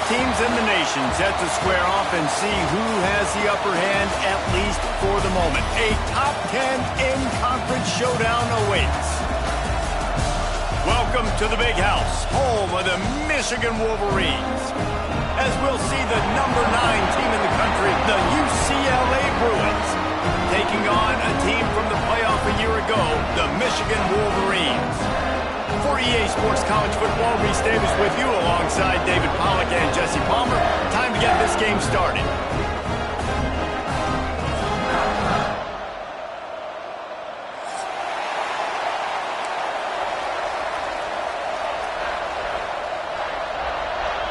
teams in the nation set to square off and see who has the upper hand, at least for the moment. A top 10 in-conference showdown awaits. Welcome to the Big House, home of the Michigan Wolverines. As we'll see the number 9 team in the country, the UCLA Bruins, taking on a team from the playoff a year ago, the Michigan Wolverines. For EA Sports College Football, Reese Davis with you alongside David Pollack and Jesse Palmer. Time to get this game started.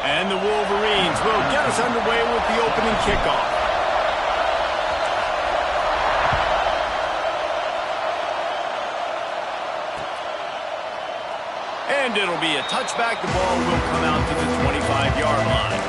And the Wolverines will get us underway with the opening kickoff. And it'll be a touchback. The ball will come out to the 25-yard line.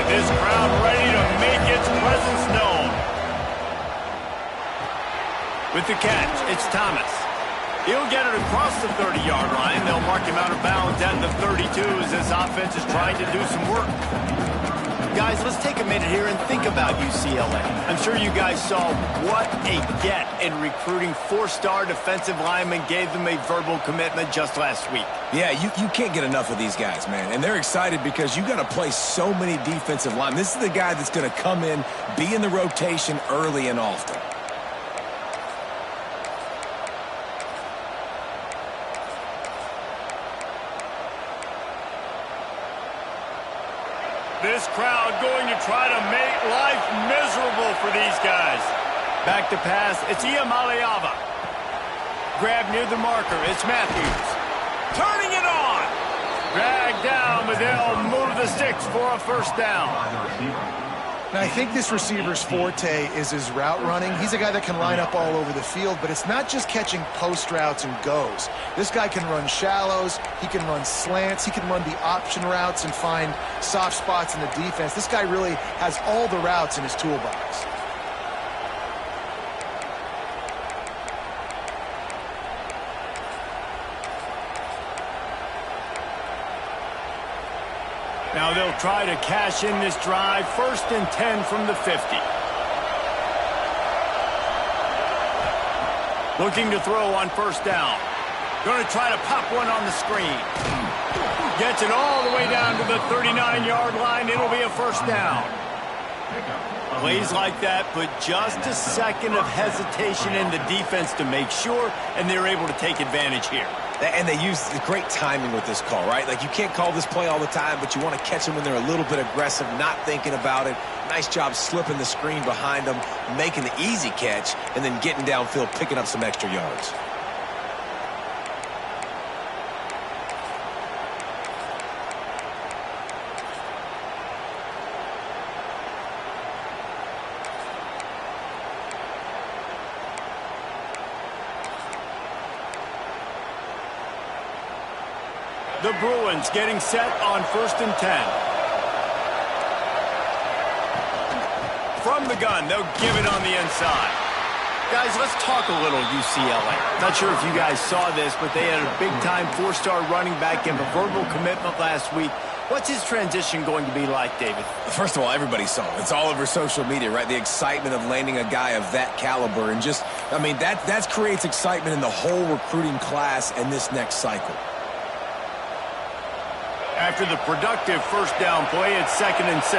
This crowd ready to make its presence known. With the catch, it's Thomas. He'll get it across the 30-yard line. They'll mark him out of bounds at the 32 as this offense is trying to do some work. Guys, let's take a minute here and think about UCLA. I'm sure you guys saw what a get in recruiting 4-star defensive linemen gave them a verbal commitment just last week. Yeah, you can't get enough of these guys, man. And they're excited because you got to play so many defensive linemen. This is the guy that's going to come in, be in the rotation early and often. This crowd going to try to make life miserable for these guys. Back to pass, it's Iamaleava. Grab near the marker, it's Matthews. Turning it on. Dragged down, but they'll move the sticks for a first down. Now, I think this receiver's forte is his route running. He's a guy that can line up all over the field, but it's not just catching post routes and goes. This guy can run shallows, he can run slants, he can run the option routes and find soft spots in the defense. This guy really has all the routes in his toolbox. Now they'll try to cash in this drive. 1st and 10 from the 50. Looking to throw on first down. Going to try to pop one on the screen. Gets it all the way down to the 39-yard line. It'll be a first down. Plays like that put just a second of hesitation in the defense to make sure, and they're able to take advantage here. And they use great timing with this call, right? Like, you can't call this play all the time, but you want to catch them when they're a little bit aggressive, not thinking about it. Nice job slipping the screen behind them, making the easy catch, and then getting downfield, picking up some extra yards. The Bruins getting set on 1st and 10. From the gun, they'll give it on the inside. Guys, let's talk a little UCLA. Not sure if you guys saw this, but they had a big-time 4-star running back and a verbal commitment last week. What's his transition going to be like, David? First of all, everybody saw it. It's all over social media, right? The excitement of landing a guy of that caliber. And just, I mean, that creates excitement in the whole recruiting class and this next cycle. After the productive first down play, it's 2nd and 6.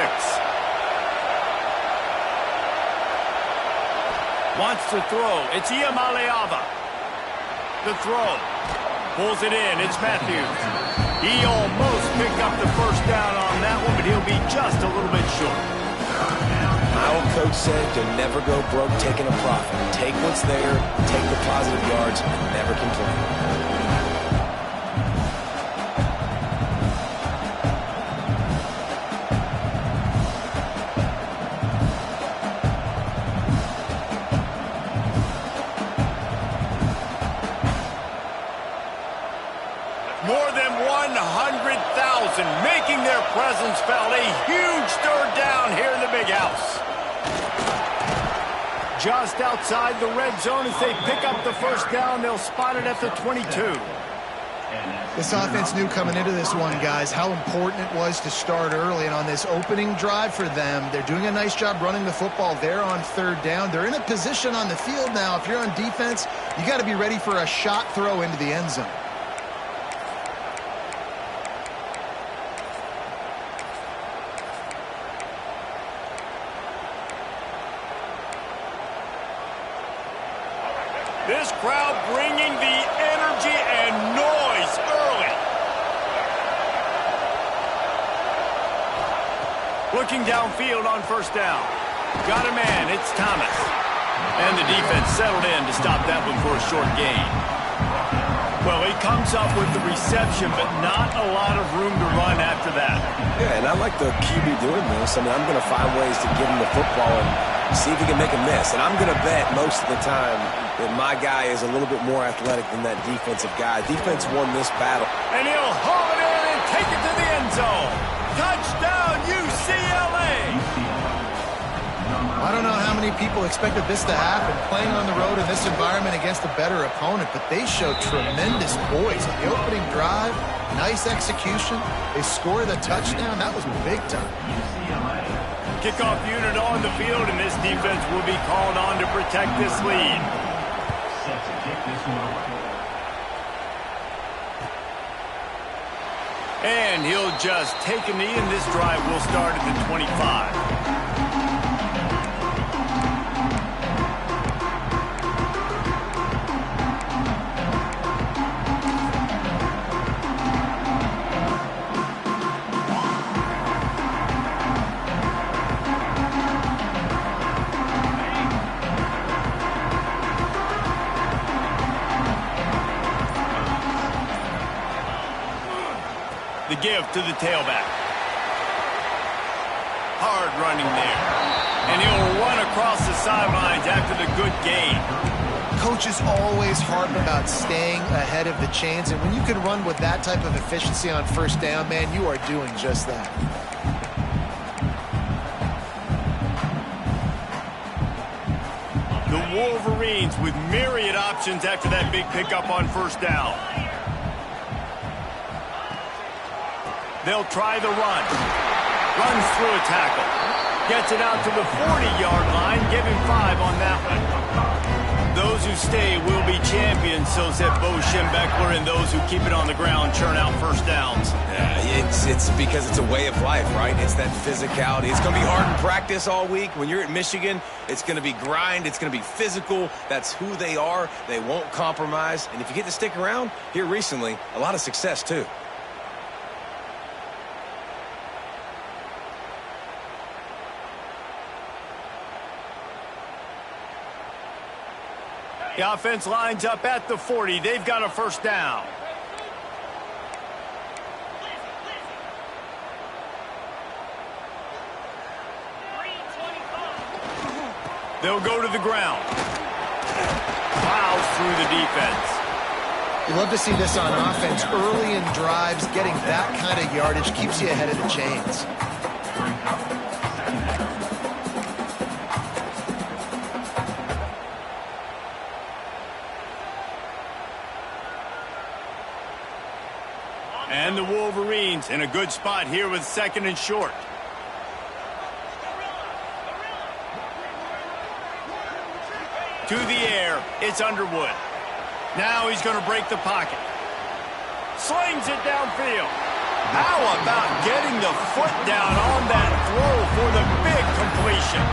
Wants to throw. It's Iamaleava. The throw. Pulls it in. It's Matthews. He almost picked up the first down on that one, but he'll be just a little bit short. My old coach said to never go broke taking a profit. Take what's there, take the positive yards, and never complain. presence felt. A huge third down here in the big house. Just outside the red zone as they pick up the first down. They'll spot it at the 22. This offense knew coming into this one, guys, how important it was to start early. And on this opening drive for them, they're doing a nice job running the football. They're on third down. They're in a position on the field now. If you're on defense, you got to be ready for a shot throw into the end zone. This crowd bringing the energy and noise early. Looking downfield on first down. Got a man, it's Thomas. And the defense settled in to stop that one for a short gain. Well, he comes up with the reception, but not a lot of room to run after that. Yeah, and I like the QB doing this. I mean, I'm going to find ways to give him the football and see if he can make a miss. And I'm going to bet most of the time that my guy is a little bit more athletic than that defensive guy. Defense won this battle. And he'll haul it in and take it to the end zone. Touchdown, UCLA! I don't know how many people expected this to happen, playing on the road in this environment against a better opponent, but they showed tremendous poise on the opening drive. Nice execution. They scored a touchdown. That was big time. Kickoff unit on the field, and this defense will be called on to protect this lead. And he'll just take a knee, and this drive will start at the 25. The give to the tailback. Hard running there. And he'll run across the sidelines after the good gain. Coaches always harp about staying ahead of the chains, and when you can run with that type of efficiency on first down, man, you are doing just that. The Wolverines with myriad options after that big pickup on first down. They'll try the run. Runs through a tackle. Gets it out to the 40-yard line. Give him 5 on that one. Those who stay will be champions, so said Bo Schembechler, and those who keep it on the ground churn out first downs. Yeah, it's because it's a way of life, right? It's that physicality. It's going to be hard in practice all week. When you're at Michigan, it's going to be grind. It's going to be physical. That's who they are. They won't compromise. And if you get to stick around, here recently, a lot of success, too. The offense lines up at the 40. They've got a first down. They'll go to the ground. Plows through the defense. You love to see this on offense. Early in drives, getting that kind of yardage keeps you ahead of the chains. And the Wolverines in a good spot here with second and short. To the air, it's Underwood. Now he's going to break the pocket. Slings it downfield. How about getting the foot down on that throw for the big completion?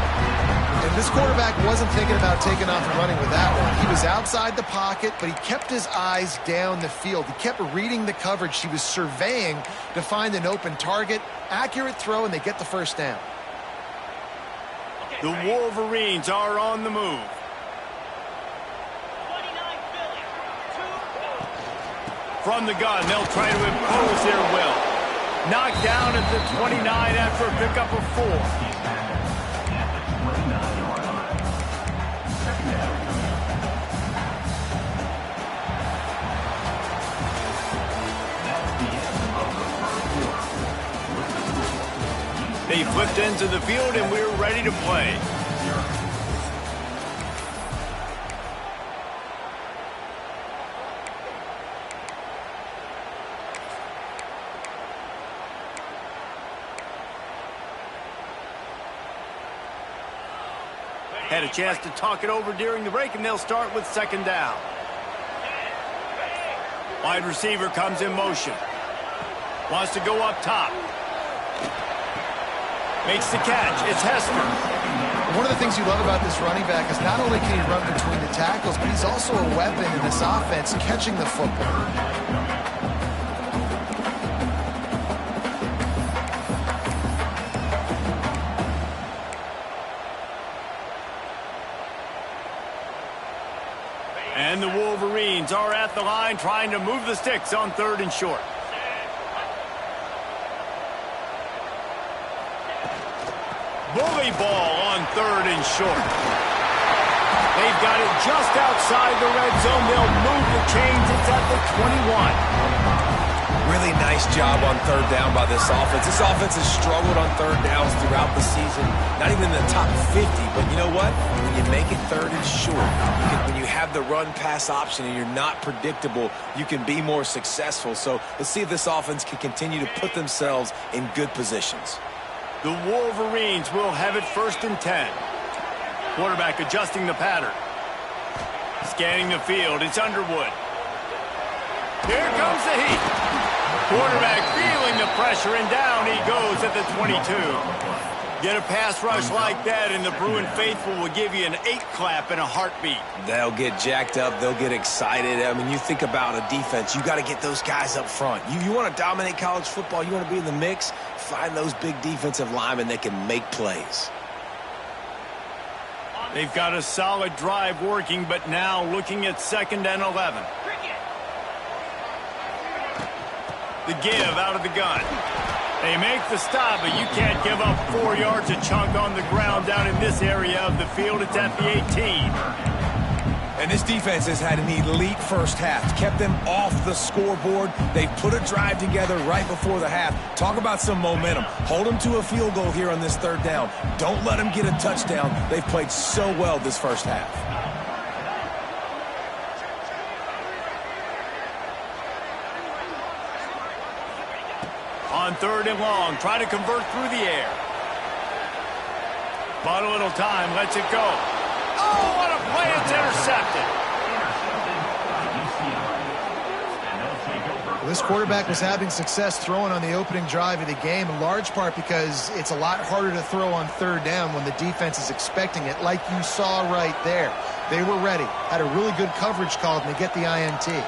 And this quarterback wasn't thinking about taking off and running with that one. He was outside the pocket, but he kept his eyes down the field. He kept reading the coverage. He was surveying to find an open target. Accurate throw, and they get the first down. The Wolverines are on the move. From the gun, they'll try to impose their will. Knocked down at the 29 after a pickup of 4. flipped into the field, and we're ready to play. Had a chance to talk it over during the break, and they'll start with second down. Wide receiver comes in motion. Wants to go up top. Makes the catch. It's Hester. One of the things you love about this running back is not only can he run between the tackles, but he's also a weapon in this offense catching the football. And the Wolverines are at the line trying to move the sticks on 3rd and short. Bully ball on 3rd and short. They've got it just outside the red zone. They'll move the chains. It's at the 21. Really nice job on 3rd down by this offense. This offense has struggled on 3rd downs throughout the season. Not even in the top 50, but you know what? When you make it 3rd and short, when you have the run-pass option and you're not predictable, you can be more successful. So let's see if this offense can continue to put themselves in good positions. The Wolverines will have it 1st and 10. Quarterback adjusting the pattern. Scanning the field. It's Underwood. Here comes the heat. Quarterback feeling the pressure, and down he goes at the 22. Get a pass rush like that, and the Bruin faithful will give you an 8-clap in a heartbeat. They'll get jacked up. They'll get excited. I mean, you think about a defense. You got to get those guys up front. You want to dominate college football. You want to be in the mix. Find those big defensive linemen that can make plays. They've got a solid drive working, but now looking at 2nd and 11. The give out of the gun. They make the stop, but you can't give up 4 yards a chunk on the ground down in this area of the field. It's at the 18. And this defense has had an elite first half. Kept them off the scoreboard. They've put a drive together right before the half. Talk about some momentum. Hold them to a field goal here on this 3rd down. Don't let them get a touchdown. They've played so well this first half. On 3rd and long, try to convert through the air. Bought a little time, lets it go. Oh, what a play, it's intercepted. Well, this quarterback was having success throwing on the opening drive of the game, in large part because it's a lot harder to throw on 3rd down when the defense is expecting it, like you saw right there. They were ready, had a really good coverage call, and they get the INT.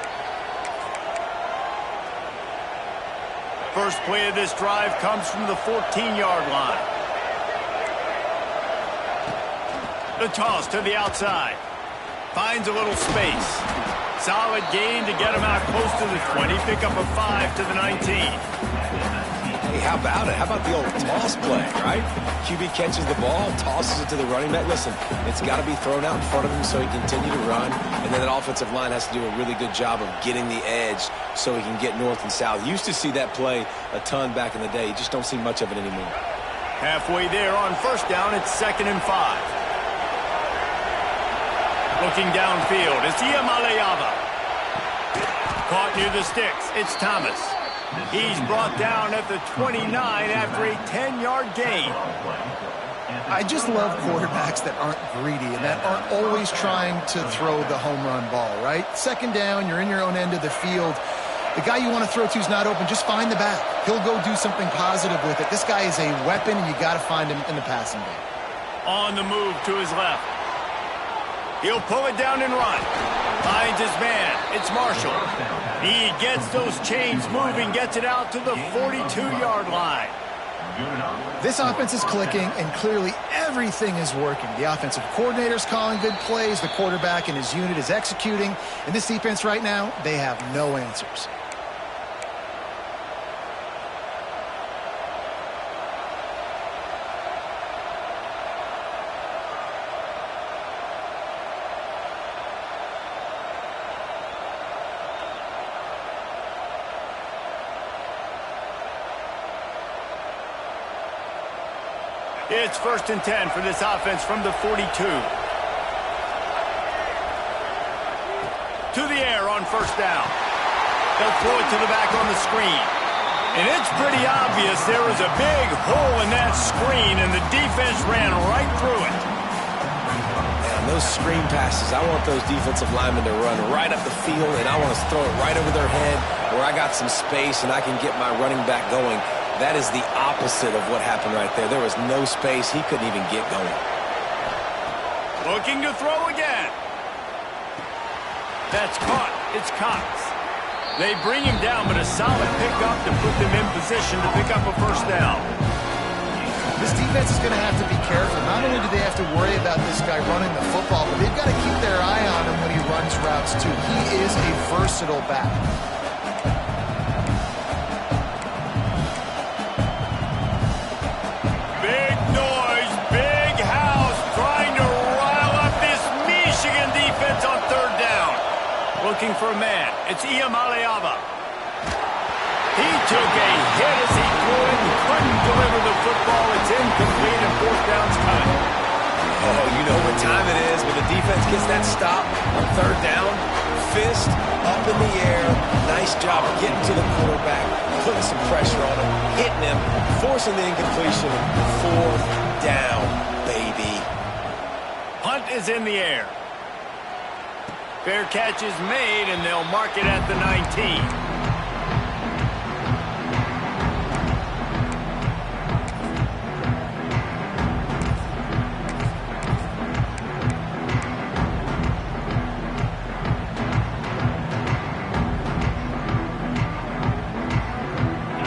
First play of this drive comes from the 14-yard line. The toss to the outside. Finds a little space. Solid gain to get him out close to the 20. Pick up a 5 to the 19. Hey, how about it? How about the old toss play, right? QB catches the ball, tosses it to the running back. Listen, it's got to be thrown out in front of him so he can continue to run. And then that offensive line has to do a really good job of getting the edge so he can get north and south. Used to see that play a ton back in the day. You just don't see much of it anymore. Halfway there on 1st down, it's 2nd and 5. Looking downfield, it's Iamaleava. Caught near the sticks, it's Thomas. He's brought down at the 29 after a 10-yard gain. I just love quarterbacks that aren't greedy and that aren't always trying to throw the home run ball, right? 2nd down, you're in your own end of the field. The guy you want to throw to is not open. Just find the back. He'll go do something positive with it. This guy is a weapon, and you got to find him in the passing game. On the move to his left. He'll pull it down and run. Finds his man. It's Marshall. He gets those chains moving, gets it out to the 42-yard line. This offense is clicking, and clearly everything is working. The offensive coordinator's calling good plays. The quarterback and his unit is executing. And this defense right now, they have no answers. It's 1st and 10 for this offense from the 42. To the air on 1st down. They'll throw it to the back on the screen. And it's pretty obvious there was a big hole in that screen, and the defense ran right through it. Man, those screen passes, I want those defensive linemen to run right up the field, and I want to throw it right over their head where I got some space and I can get my running back going. That is the opposite of what happened right there. There was no space. He couldn't even get going. Looking to throw again. That's caught. It's Cox. They bring him down, but a solid pickup to put them in position to pick up a 1st down. This defense is going to have to be careful. Not only do they have to worry about this guy running the football, but they've got to keep their eye on him when he runs routes, too. He is a versatile back. Big noise, big house, trying to rile up this Michigan defense on 3rd down. Looking for a man. It's Iamaleava. He took a hit as he threw it and couldn't deliver the football. It's incomplete and 4th down's coming. Oh, you know what time it is when the defense gets that stop on 3rd down. Fist up in the air. Nice job getting to the quarterback, putting some pressure on him, hitting him, forcing the incompletion. 4th down, baby. Punt is in the air. Fair catch is made, and they'll mark it at the 19.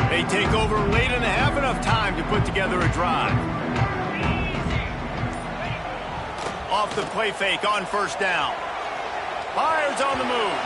They take over late in the half, enough time to put together a drive. Off the play fake on 1st down. Fires on the move.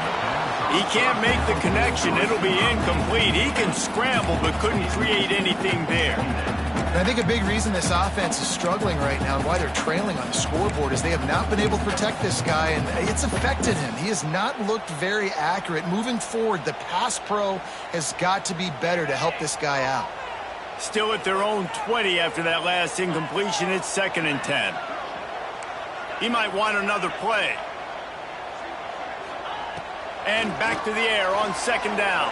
He can't make the connection. It'll be incomplete. He can scramble, but couldn't create anything there. And I think a big reason this offense is struggling right now and why they're trailing on the scoreboard is they have not been able to protect this guy, and it's affected him. He has not looked very accurate. Moving forward, the pass pro has got to be better to help this guy out. Still at their own 20 after that last incompletion. It's 2nd and 10. He might want another play. And back to the air on 2nd down.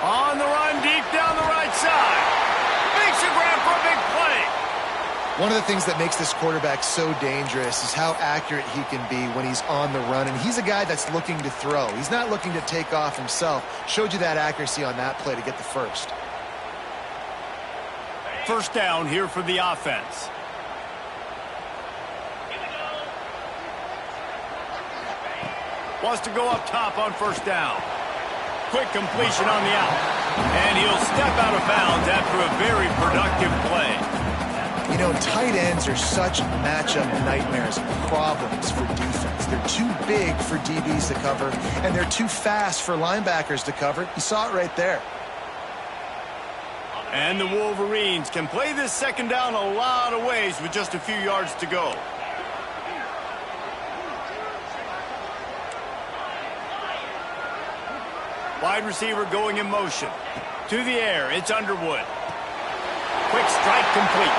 On the run, deep down the right side. Makes a grab for a big play. One of the things that makes this quarterback so dangerous is how accurate he can be when he's on the run. And he's a guy that's looking to throw. He's not looking to take off himself. Showed you that accuracy on that play to get the 1st. 1st down here for the offense. Wants to go up top on 1st down. Quick completion on the out. And he'll step out of bounds after a very productive play. You know, tight ends are such matchup nightmares and problems for defense. They're too big for DBs to cover, and they're too fast for linebackers to cover. You saw it right there. And the Wolverines can play this 2nd down a lot of ways with just a few yards to go. Wide receiver going in motion. To the air, it's Underwood. Quick strike complete.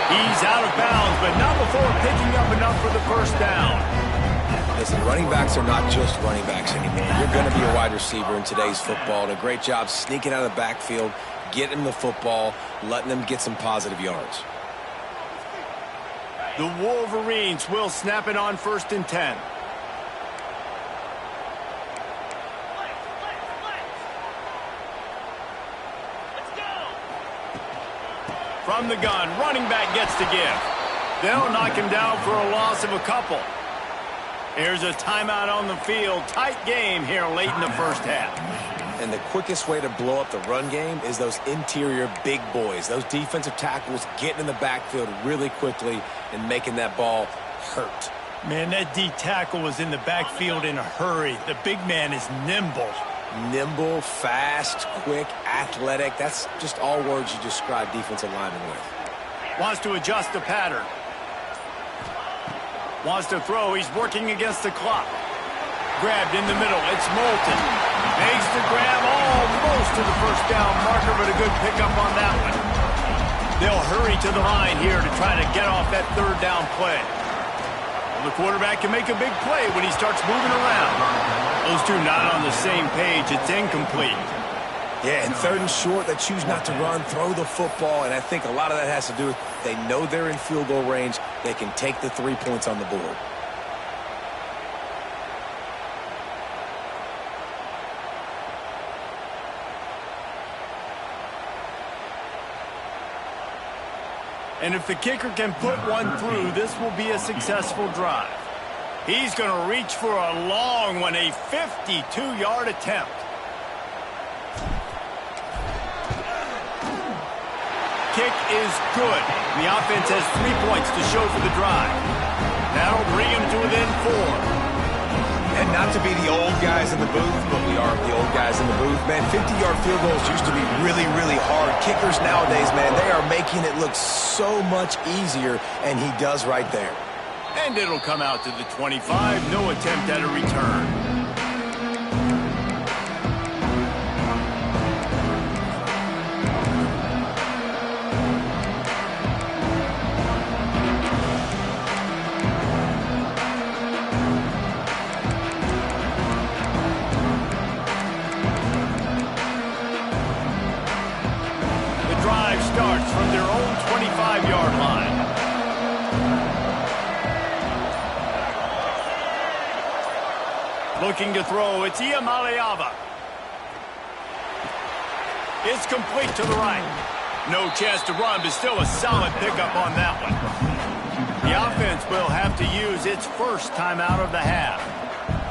He's out of bounds, but not before picking up enough for the 1st down. Listen, running backs are not just running backs anymore. You're going to be a wide receiver in today's football. And a great job sneaking out of the backfield, getting the football, letting them get some positive yards. The Wolverines will snap it on 1st and 10. From the gun, running back gets to give. They'll knock him down for a loss of a couple. Here's a timeout on the field. Tight game here late in the 1st half. And the quickest way to blow up the run game is those interior big boys. Those defensive tackles getting in the backfield really quickly and making that ball hurt. Man, that D tackle was in the backfield in a hurry. The big man is nimble. Nimble, fast, quick, athletic. That's just all words you describe defensive linemen with. Wants to adjust the pattern. Wants to throw. He's working against the clock. Grabbed in the middle. It's Moulton. Makes the grab almost to the 1st down marker, but a good pickup on that one. They'll hurry to the line here to try to get off that third down play. Well, the quarterback can make a big play when he starts moving around. Those two not on the same page. It's incomplete. Yeah, and third and short, they choose not to run, throw the football, and I think a lot of that has to do with they know they're in field goal range. They can take the 3 points on the board. And if the kicker can put one through, this will be a successful drive. He's going to reach for a long one, a 52-yard attempt. Kick is good. The offense has 3 points to show for the drive. That'll bring him to within 4. And not to be the old guys in the booth, but we are the old guys in the booth. Man, 50-yard field goals used to be really, really hard. Kickers nowadays, man, they are making it look so much easier, and he does right there. And it'll come out to the 25. No attempt at a return. Starts from their own 25-yard line. Looking to throw, it's Iamaleava. It's complete to the right. No chance to run, but still a solid pickup on that one. The offense will have to use its first timeout of the half.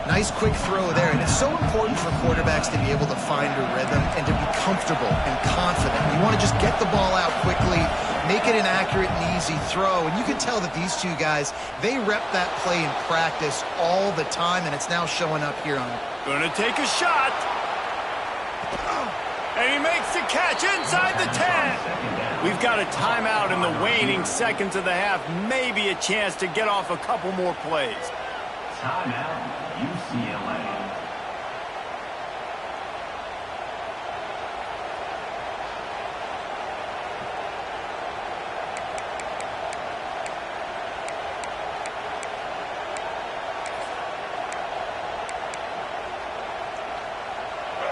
Nice quick throw there, and it's so important for quarterbacks to be able to find a rhythm and to be comfortable and confident. You want to just get the ball out quickly, make it an accurate and easy throw, and you can tell that these two guys, they rep that play in practice all the time, and it's now showing up here on it. Gonna take a shot. And he makes the catch inside the 10. We've got a timeout in the waning seconds of the half, maybe a chance to get off a couple more plays. Timeout, UCLA.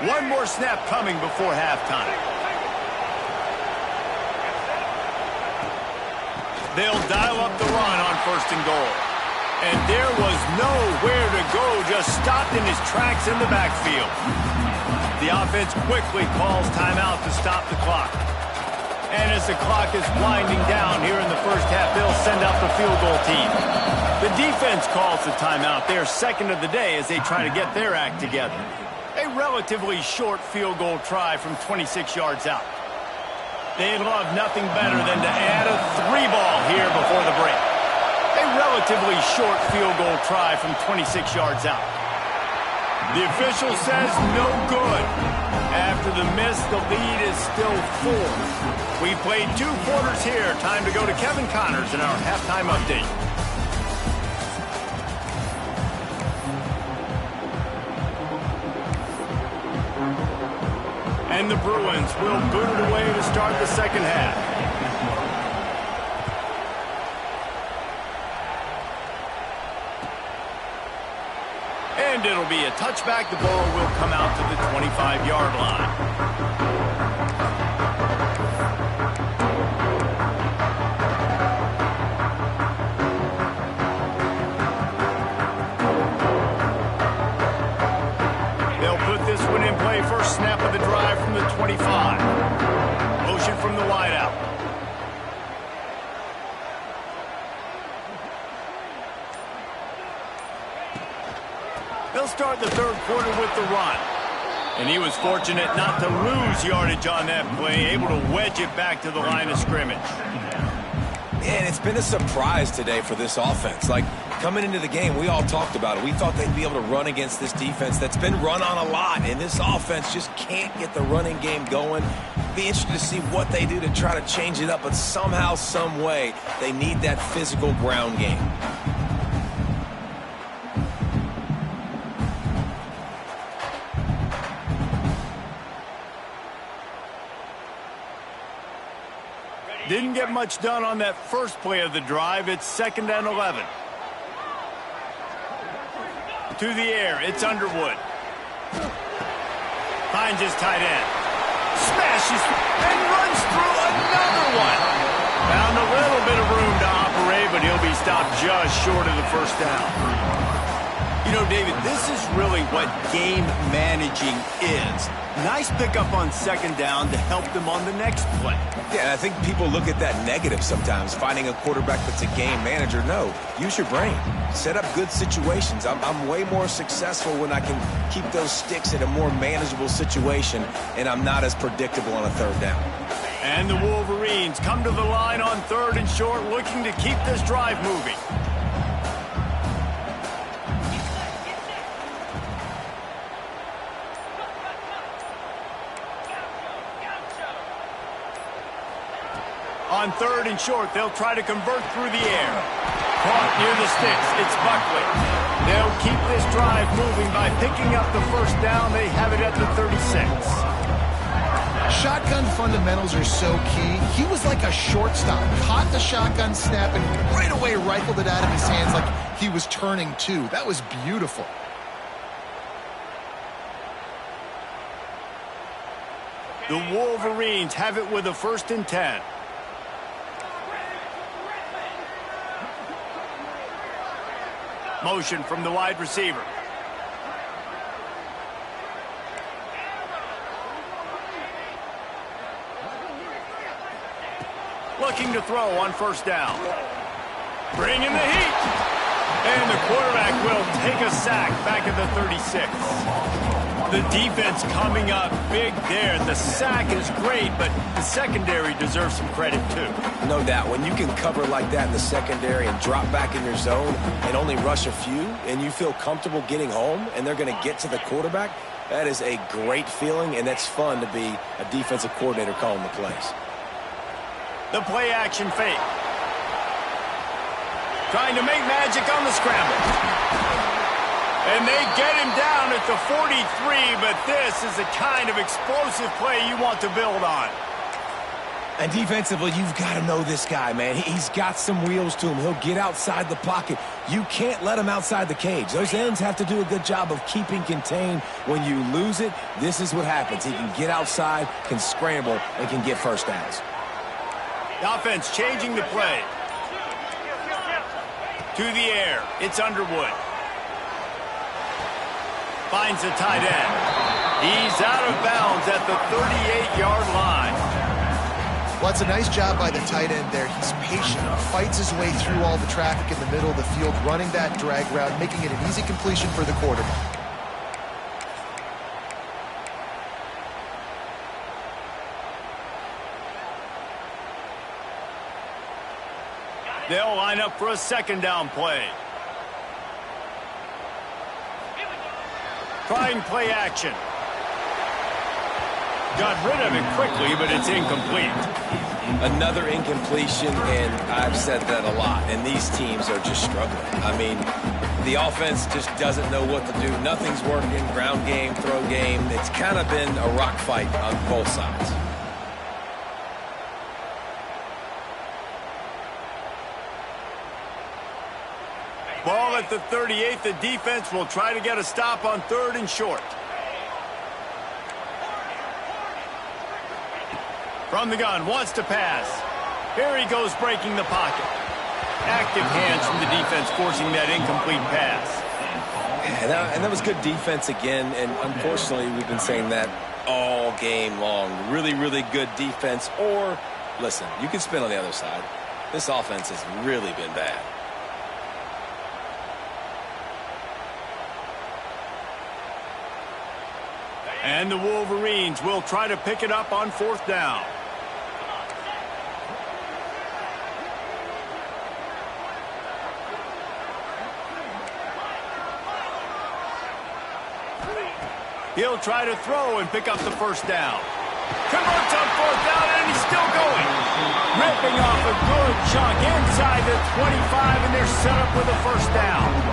One more snap coming before halftime. They'll dial up the run on 1st and goal. And there was nowhere to go, just stopped in his tracks in the backfield. The offense quickly calls timeout to stop the clock. And as the clock is winding down here in the first half, they'll send out the field goal team. The defense calls the timeout, their second of the day, as they try to get their act together. A relatively short field goal try from 26 yards out. They'd love nothing better than to add a 3-ball here before the break. A relatively short field goal try from 26 yards out. The official says no good. After the miss, the lead is still 4. We played 2 quarters here. Time to go to Kevin Connors in our halftime update. And the Bruins will boot it away to start the second half. And it'll be a touchback. The ball will come out to the 25-yard line. This one in play, first snap of the drive from the 25. Motion from the wideout. They'll start the third quarter with the run. And he was fortunate not to lose yardage on that play, able to wedge it back to the line of scrimmage. And it's been a surprise today for this offense. Like, coming into the game, we all talked about it. We thought they'd be able to run against this defense that's been run on a lot, and this offense just can't get the running game going. Be interested to see what they do to try to change it up, but somehow, some way, they need that physical ground game. Didn't get much done on that first play of the drive. It's 2nd and 11. To the air, it's Underwood. Finds his tight end. Smashes and runs through another one. Found a little bit of room to operate, but he'll be stopped just short of the first down. You know, David, this is really what game managing is. Nice pickup on 2nd down to help them on the next play. Yeah, I think people look at that negative sometimes, finding a quarterback that's a game manager. No, use your brain. Set up good situations. I'm way more successful when I can keep those sticks in a more manageable situation, and I'm not as predictable on a 3rd down. And the Wolverines come to the line on 3rd and short, looking to keep this drive moving. On 3rd and short, they'll try to convert through the air. Caught near the sticks, it's Buckley. They'll keep this drive moving by picking up the first down. They have it at the 36. Shotgun fundamentals are so key. He was like a shortstop. Caught the shotgun snap and right away rifled it out of his hands like he was turning two. That was beautiful. The Wolverines have it with a 1st and 10. Motion from the wide receiver. Looking to throw on 1st down. Bringing the heat. And the quarterback will take a sack back at the 36. The defense coming up big there. The sack is great, but the secondary deserves some credit too. No doubt. When you can cover like that in the secondary and drop back in your zone and only rush a few, and you feel comfortable getting home and they're going to get to the quarterback, that is a great feeling, and that's fun to be a defensive coordinator calling the plays. The play action fake. Trying to make magic on the scramble. And they get him down at the 43, but this is the kind of explosive play you want to build on. And defensively, you've got to know this guy, man. He's got some wheels to him. He'll get outside the pocket. You can't let him outside the cage. Those ends have to do a good job of keeping contained. When you lose it, this is what happens. He can get outside, can scramble, and can get first downs. The offense changing the play. To the air, it's Underwood. Finds the tight end. He's out of bounds at the 38-yard line. Well, it's a nice job by the tight end there. He's patient, fights his way through all the traffic in the middle of the field, running that drag route, making it an easy completion for the quarterback. They'll line up for a 2nd down play. Trying play action. Got rid of it quickly, but it's incomplete. Another incompletion, and I've said that a lot, and these teams are just struggling. I mean, the offense just doesn't know what to do. Nothing's working, ground game, throw game. It's kind of been a rock fight on both sides. Ball at the 38. The defense will try to get a stop on 3rd and short. From the gun, wants to pass. Here he goes, breaking the pocket. Active hands from the defense, forcing that incomplete pass. Yeah, and that was good defense again, and unfortunately, we've been saying that all game long. Really, really good defense, or, listen, you can spin on the other side. This offense has really been bad. And the Wolverines will try to pick it up on 4th down. He'll try to throw and pick up the first down. Converts on 4th down, and he's still going. Ripping off a good chunk inside the 25, and they're set up with a first down.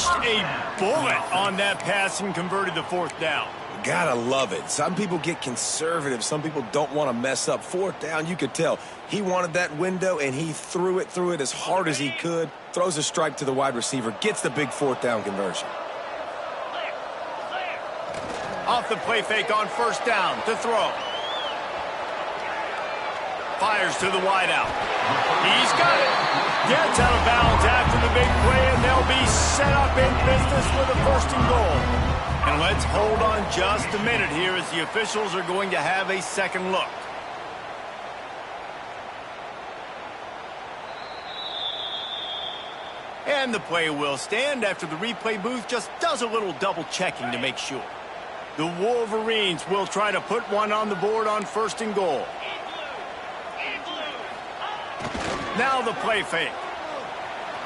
unleashed a bullet on that pass and converted the 4th down. Gotta love it. Some people get conservative. Some people don't want to mess up. 4th down, you could tell. He wanted that window, and he threw it as hard as he could. Throws a strike to the wide receiver. Gets the big 4th down conversion. Off the play fake on 1st down to throw. Fires to the wideout. He's got it. Gets out of bounds after the big play, and they'll be set up in business with a 1st and goal. And let's hold on just a minute here as the officials are going to have a second look. And the play will stand after the replay booth just does a little double checking to make sure. The Wolverines will try to put one on the board on 1st and goal. Now the play fake.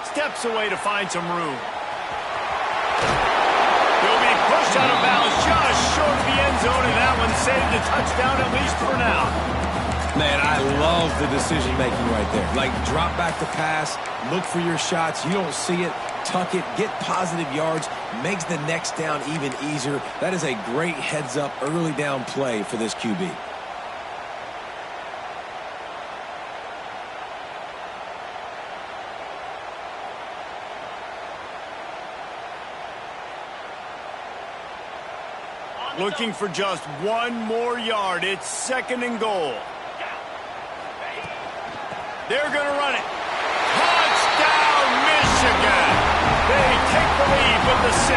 Steps away to find some room. He'll be pushed out of bounds just short of the end zone, and that one saved a touchdown at least for now. Man, I love the decision-making right there. Like, drop back the pass, look for your shots. You don't see it, tuck it, get positive yards, makes the next down even easier. That is a great heads-up early down play for this QB. Looking for just one more yard. It's 2nd and goal. They're going to run it. Touchdown, Michigan! They take the lead with the 6.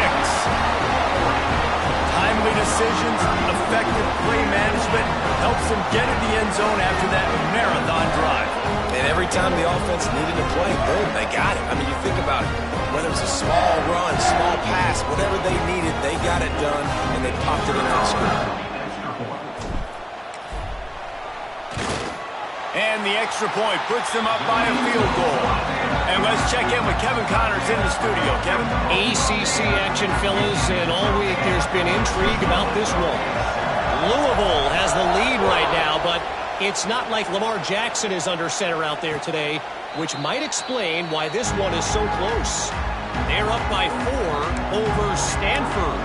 Timely decisions, effective play management helps them get in the end zone after that marathon drive. And every time the offense needed to play, boom, they got it. I mean, you think about it. Whether it's a small run, small pass, whatever they needed, they got it done, and they popped it in on the screen. And the extra point puts them up by a field goal. And let's check in with Kevin Connors in the studio. Kevin? ACC action, fellas, and all week there's been intrigue about this one. Louisville has the lead right now, but it's not like Lamar Jackson is under center out there today, which might explain why this one is so close. They're up by 4 over Stanford.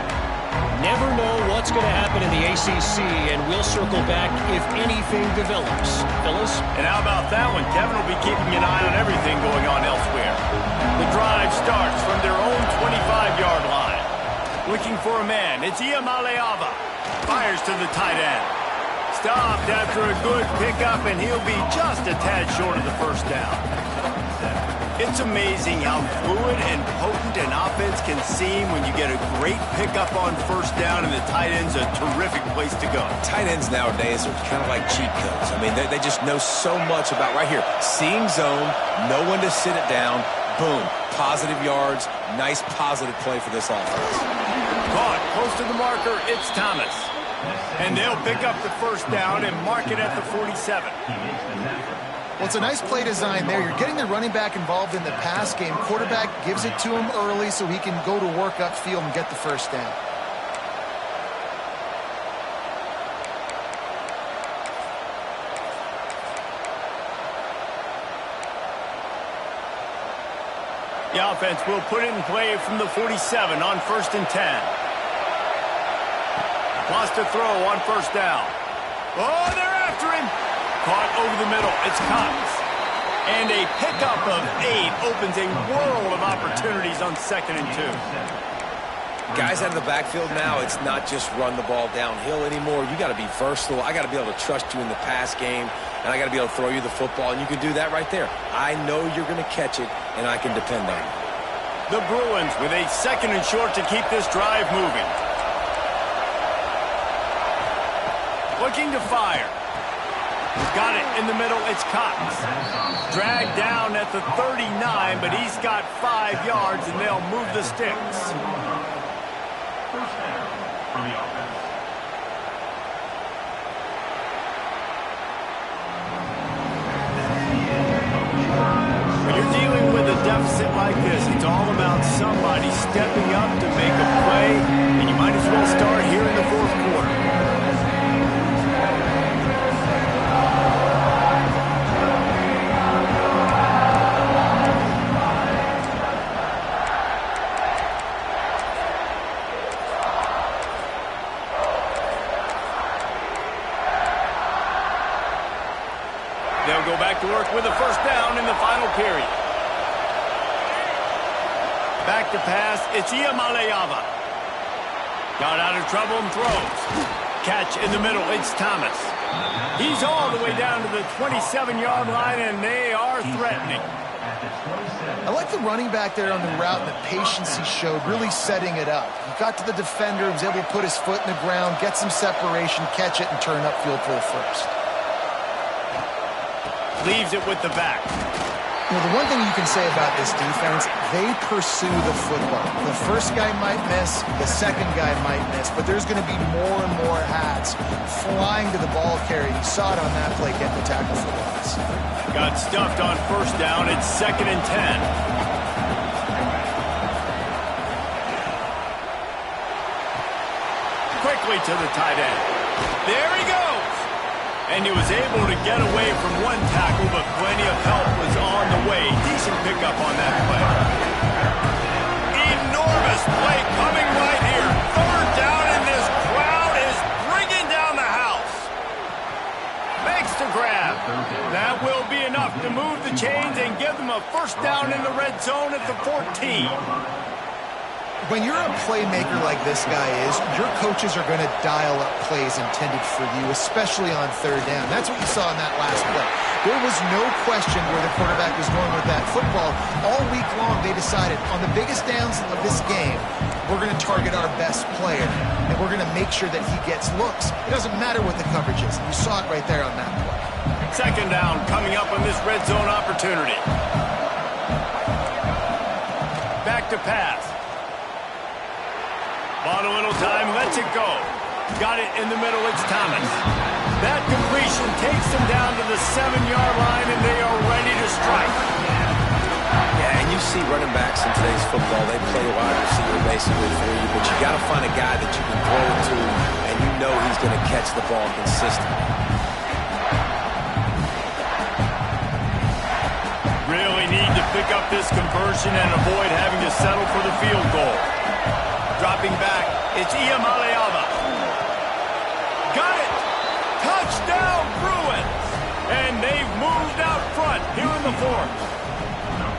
Never know what's going to happen in the ACC, and we'll circle back if anything develops. Fellas? And how about that one? Kevin will be keeping an eye on everything going on elsewhere. The drive starts from their own 25-yard line. Looking for a man. It's Iamaleava. Fires to the tight end. Stopped after a good pickup, and he'll be just a tad short of the 1st down. It's amazing how fluid and potent an offense can seem when you get a great pickup on 1st down, and the tight end's a terrific place to go. Tight ends nowadays are kind of like cheat codes. I mean, they just know so much about right here. Seeing zone, know when to sit it down, boom, positive yards, nice positive play for this offense. Caught close to the marker, it's Thomas. And they'll pick up the 1st down and mark it at the 47. Well, it's a nice play design there. You're getting the running back involved in the pass game. Quarterback gives it to him early so he can go to work upfield and get the 1st down. The offense will put it in play from the 47 on 1st and 10. Wants to throw on 1st down. Oh, they're after him. Caught over the middle. It's Cox. And a pickup of 8 opens a world of opportunities on 2nd and 2. Guys out of the backfield now, it's not just run the ball downhill anymore. You got to be versatile. I got to be able to trust you in the pass game, and I got to be able to throw you the football, and you can do that right there. I know you're going to catch it, and I can depend on you. The Bruins with a 2nd and short to keep this drive moving. Looking to fire. Got it in the middle. It's Cox. Dragged down at the 39, but he's got 5 yards, and they'll move the sticks. When you're dealing with a deficit like this, it's all about somebody stepping up to make a play, and you might as well start here in the 4th quarter. They'll go back to work with a first down in the final period. Back to pass, it's Iamaleava. Got out of trouble and throws. Catch in the middle, it's Thomas. He's all the way down to the 27-yard line, and they are threatening. I like the running back there on the route and the patience he showed, really setting it up. He got to the defender, was able to put his foot in the ground, get some separation, catch it, and turn upfield for the first. Leaves it with the back. You know, the one thing you can say about this defense, they pursue the football. The first guy might miss, the second guy might miss, but there's going to be more and more hats flying to the ball carrier. You saw it on that play, get the tackle for loss. Got stuffed on first down. It's 2nd and 10. Quickly to the tight end. There he goes. And he was able to get away from one tackle, but plenty of help was on the way. Decent pickup on that play. Enormous play coming right here. 3rd down, and this crowd is bringing down the house. Makes the grab. That will be enough to move the chains and give them a first down in the red zone at the 14. When you're a playmaker like this guy is, your coaches are going to dial up plays intended for you, especially on 3rd down. That's what you saw in that last play. There was no question where the quarterback was going with that football. All week long, they decided on the biggest downs of this game, we're going to target our best player, and we're going to make sure that he gets looks. It doesn't matter what the coverage is. You saw it right there on that play. 2nd down coming up on this red zone opportunity. Back to pass. Bought a little time, lets it go. Got it in the middle, it's Thomas. That completion takes them down to the 7-yard line, and they are ready to strike. Yeah, and you see running backs in today's football, they play wide receiver basically for you, but you got to find a guy that you can throw it to, and you know he's going to catch the ball consistently. Really need to pick up this conversion and avoid having to settle for the field goal. Dropping back, it's Iamaleava. Got it! Touchdown, Bruins! And they've moved out front here in the 4th.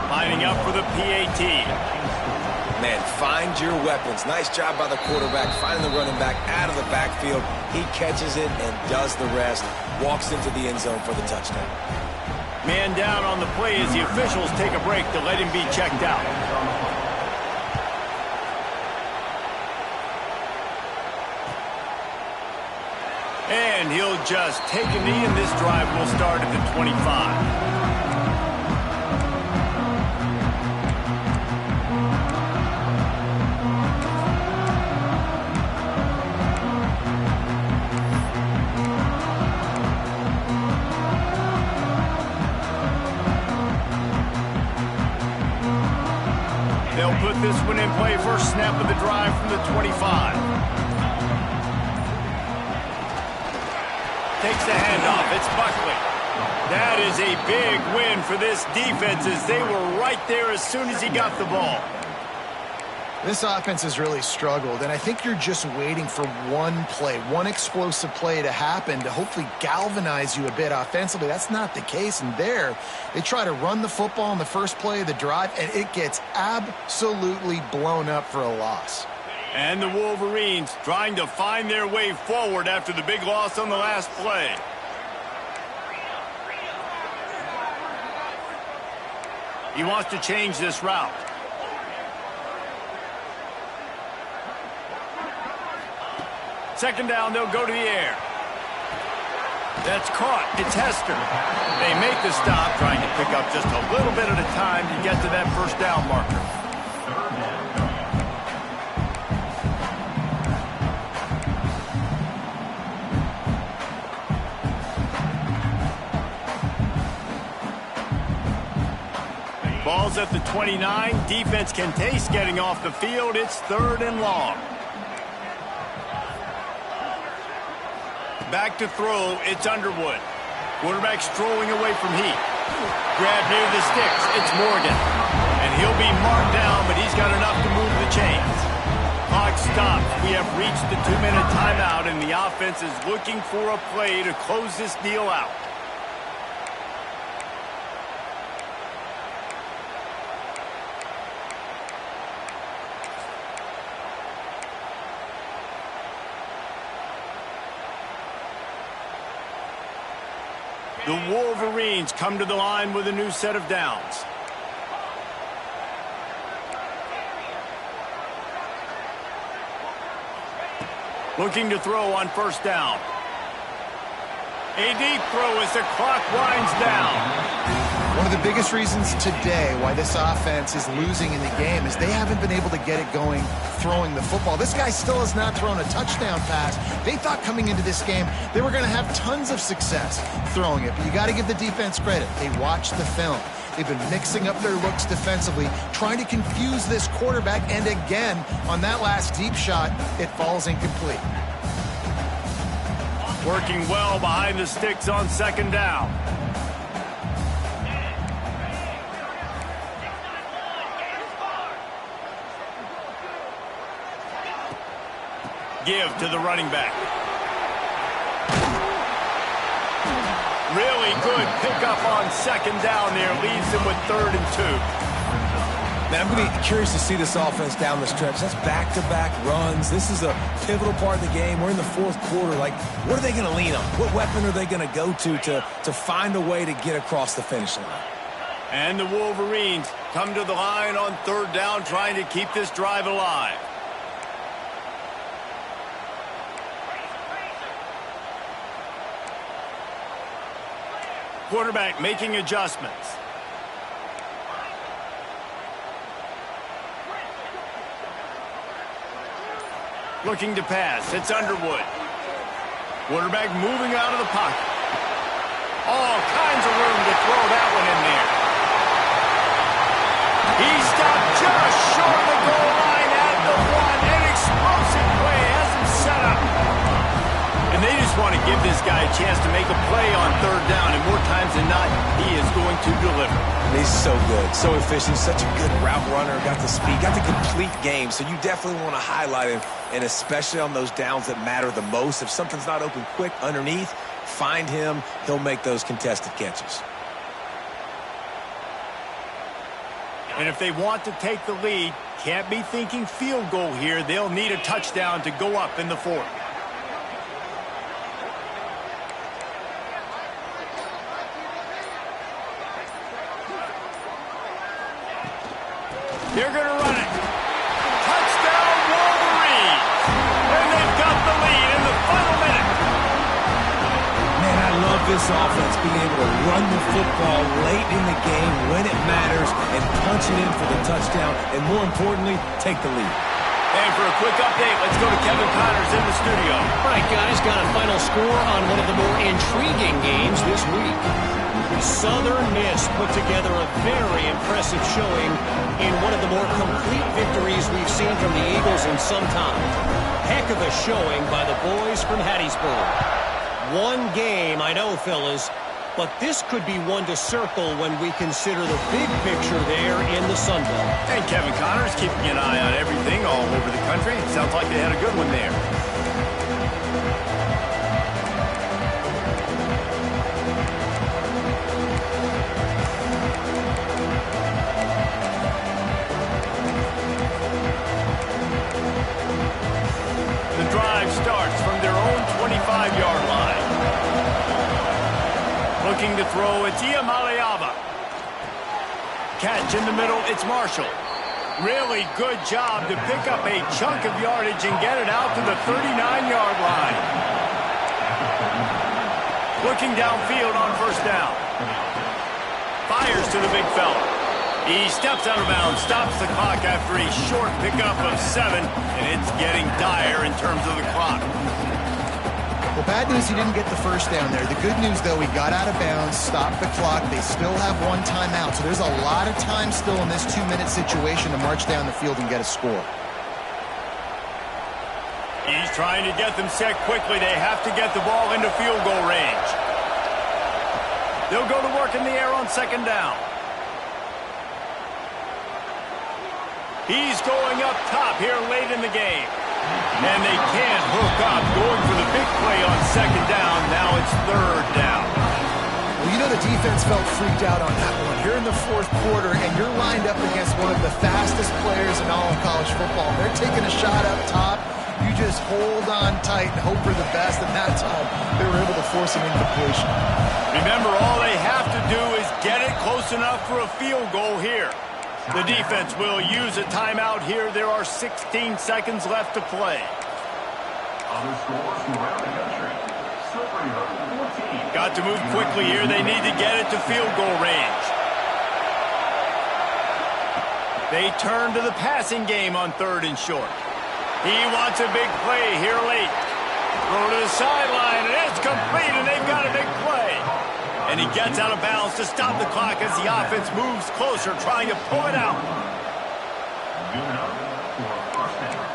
Lining up for the PAT. Man, find your weapons. Nice job by the quarterback, finding the running back out of the backfield. He catches it and does the rest. Walks into the end zone for the touchdown. Man down on the play as the officials take a break to let him be checked out. And he'll just take a knee, and this drive will start at the 25. They'll put this one in play. First snap of the drive from the 25. Takes the handoff. It's Buckley. That is a big win for this defense as they were right there as soon as he got the ball. This offense has really struggled, and I think you're just waiting for one play, one explosive play to happen to hopefully galvanize you a bit offensively. That's not the case, and there they try to run the football in the first play of the drive, and it gets absolutely blown up for a loss. And the Wolverines trying to find their way forward after the big loss on the last play. He wants to change this route. Second down, they'll go to the air. That's caught. It's Hester. They make the stop, trying to pick up just a little bit at a time to get to that first down marker. Ball's at the 29. Defense can taste getting off the field. It's 3rd and long. Back to throw, it's Underwood. Quarterback strolling away from Heat. Grab near the sticks, it's Morgan. And he'll be marked down, but he's got enough to move the chains. Clock stops. We have reached the 2-minute timeout, and the offense is looking for a play to close this deal out. The Wolverines come to the line with a new set of downs. Looking to throw on first down. A deep throw as the clock winds down. One of the biggest reasons today why this offense is losing in the game is they haven't been able to get it going throwing the football. This guy still has not thrown a touchdown pass. They thought coming into this game they were going to have tons of success throwing it, but you got to give the defense credit. They watched the film. They've been mixing up their looks defensively, trying to confuse this quarterback, and again, on that last deep shot, it falls incomplete. Working well behind the sticks on second down. Give to the running back. Really good pickup on second down there. Leaves them with 3rd and 2. Man, I'm going to be curious to see this offense down the stretch. That's back-to-back runs. This is a pivotal part of the game. We're in the 4th quarter. Like, what are they going to lean on? What weapon are they going to go to find a way to get across the finish line? And the Wolverines come to the line on 3rd down, trying to keep this drive alive. Quarterback making adjustments. Looking to pass. It's Underwood. Quarterback moving out of the pocket. All kinds of room to throw that one in there. He stopped just short of the goal line at the 1. An explosive play has him set up. And they just want to give this guy a chance to make a play on 3rd down. And more times than not, he is going to deliver. He's so good, so efficient, such a good route runner, got the speed, got the complete game. So you definitely want to highlight him, and especially on those downs that matter the most. If something's not open quick underneath, find him. He'll make those contested catches. And if they want to take the lead, can't be thinking field goal here. They'll need a touchdown to go up in the 4th. They're going to run it. Touchdown, Wolverines. And they've got the lead in the final minute. Man, I love this offense being able to run the football late in the game when it matters and punch it in for the touchdown, and more importantly, take the lead. And for a quick update, let's go to Kevin Connors in the studio. All right, guys, got a final score on one of the more intriguing games this week. Southern Miss put together a very impressive showing in one of the more complete victories we've seen from the Eagles in some time. Heck of a showing by the boys from Hattiesburg. One game, I know, fellas, but this could be one to circle when we consider the big picture there in the Sun Belt. And Kevin Connors keeping an eye on everything all over the country. It sounds like they had a good one there. Starts from their own 25-yard line. Looking to throw, it's Iamaleava. Catch in the middle, it's Marshall. Really good job to pick up a chunk of yardage and get it out to the 39-yard line. Looking downfield on first down. Fires to the big fella. He steps out of bounds, stops the clock after a short pickup of 7, and it's getting dire in terms of the clock. Well, bad news he didn't get the first down there. The good news, though, he got out of bounds, stopped the clock. They still have 1 timeout, so there's a lot of time still in this 2-minute situation to march down the field and get a score. He's trying to get them set quickly. They have to get the ball into field goal range. They'll go to work in the air on second down. He's going up top here late in the game. And they can't hook up. Going for the big play on second down. Now it's 3rd down. Well, you know the defense felt freaked out on that one. You're in the 4th quarter, and you're lined up against one of the fastest players in all of college football. They're taking a shot up top. You just just hold on tight and hope for the best, and that time they were able to force an incompletion. Remember, all they have to do is get it close enough for a field goal here. The defense will use a timeout here. There are 16 seconds left to play. Other scores from around the country. Silver, 14. Got to move quickly here. They need to get it to field goal range. They turn to the passing game on 3rd and short. He wants a big play here late. Throw to the sideline, and it's complete, and they've got a big play. And he gets out of bounds to stop the clock as the offense moves closer, trying to pull it out. Good enough for a first down.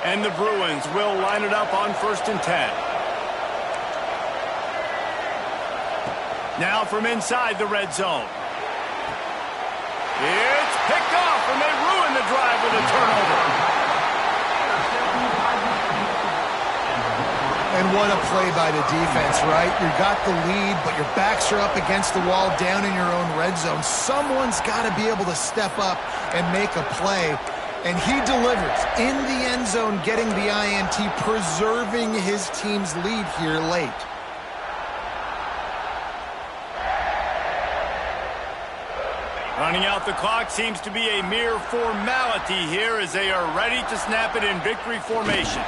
And the Bruins will line it up on 1st and 10. Now from inside the red zone. It's picked off, and they ruin the drive with a turnover. And what a play by the defense, right? You got the lead, but your backs are up against the wall down in your own red zone. Someone's got to be able to step up and make a play. And he delivers in the end zone, getting the INT, preserving his team's lead here late. Running out the clock seems to be a mere formality here as they are ready to snap it in victory formation.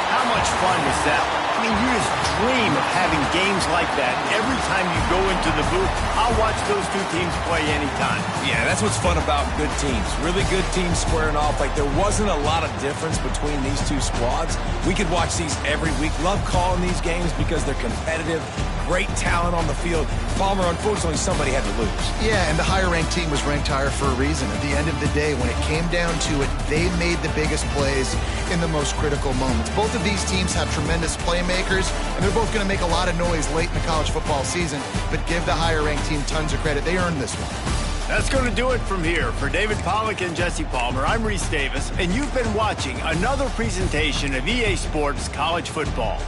How much fun was that? I mean, you just dream of having games like that every time you go into the booth. I'll watch those two teams play anytime. Yeah, that's what's fun about good teams. Really good teams squaring off. Like, there wasn't a lot of difference between these two squads. We could watch these every week. Love calling these games because they're competitive. Great talent on the field. Palmer, unfortunately, somebody had to lose. Yeah, and the higher-ranked team was ranked higher for a reason. At the end of the day, when it came down to it, they made the biggest plays in the most critical moments. Both of these teams have tremendous playmakers, and they're both going to make a lot of noise late in the college football season, but give the higher-ranked team tons of credit. They earned this one. That's going to do it from here. For David Pollack and Jesse Palmer, I'm Reese Davis, and you've been watching another presentation of EA Sports College Football.